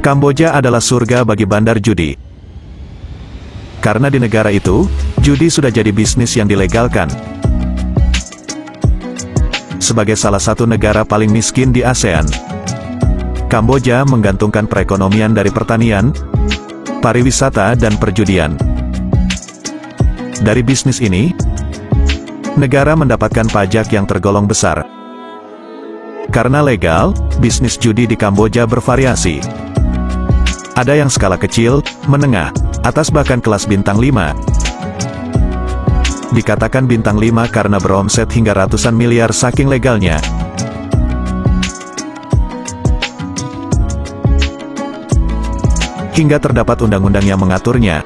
Kamboja adalah surga bagi bandar judi. Karena di negara itu, judi sudah jadi bisnis yang dilegalkan. Sebagai salah satu negara paling miskin di ASEAN, Kamboja menggantungkan perekonomian dari pertanian, pariwisata dan perjudian. Dari bisnis ini, negara mendapatkan pajak yang tergolong besar. Karena legal, bisnis judi di Kamboja bervariasi. Ada yang skala kecil, menengah, atas bahkan kelas bintang 5. Dikatakan bintang 5 karena beromset hingga ratusan miliar saking legalnya. Hingga terdapat undang-undang yang mengaturnya.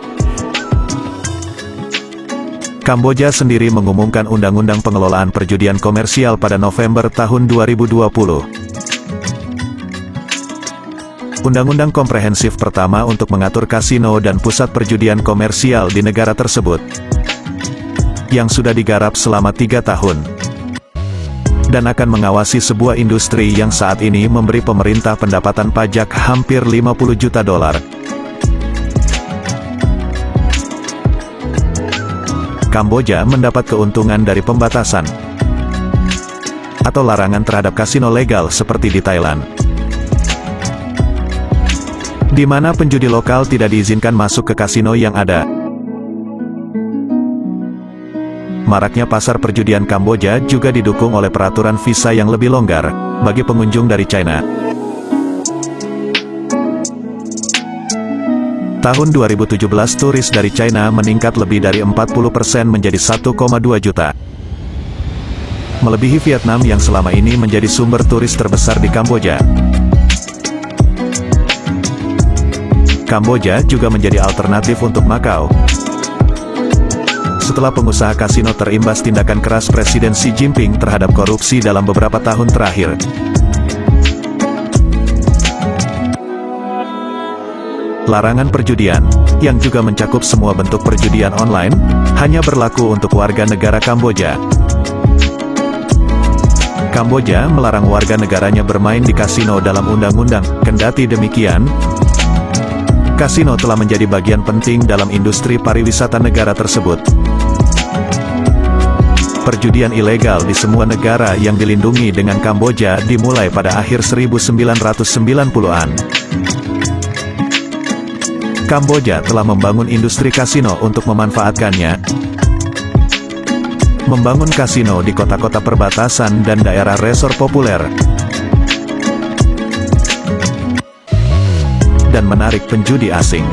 Kamboja sendiri mengumumkan Undang-Undang Pengelolaan Perjudian Komersial pada November tahun 2020. Undang-undang komprehensif pertama untuk mengatur kasino dan pusat perjudian komersial di negara tersebut, yang sudah digarap selama 3 tahun, dan akan mengawasi sebuah industri yang saat ini memberi pemerintah pendapatan pajak hampir 50 juta dolar. Kamboja mendapat keuntungan dari pembatasan atau larangan terhadap kasino legal seperti di Thailand, di mana penjudi lokal tidak diizinkan masuk ke kasino yang ada. Maraknya pasar perjudian Kamboja juga didukung oleh peraturan visa yang lebih longgar bagi pengunjung dari China. Tahun 2017 turis dari China meningkat lebih dari 40% menjadi 1,2 juta. Melebihi Vietnam yang selama ini menjadi sumber turis terbesar di Kamboja. Kamboja juga menjadi alternatif untuk Makau. Setelah pengusaha kasino terimbas tindakan keras Presiden Xi Jinping terhadap korupsi dalam beberapa tahun terakhir. Larangan perjudian, yang juga mencakup semua bentuk perjudian online, hanya berlaku untuk warga negara Kamboja. Kamboja melarang warga negaranya bermain di kasino dalam undang-undang. Kendati demikian, kasino telah menjadi bagian penting dalam industri pariwisata negara tersebut. Perjudian ilegal di semua negara yang dilindungi dengan Kamboja dimulai pada akhir 1990-an. Kamboja telah membangun industri kasino untuk memanfaatkannya. Membangun kasino di kota-kota perbatasan dan daerah resor populer. Dan menarik penjudi asing.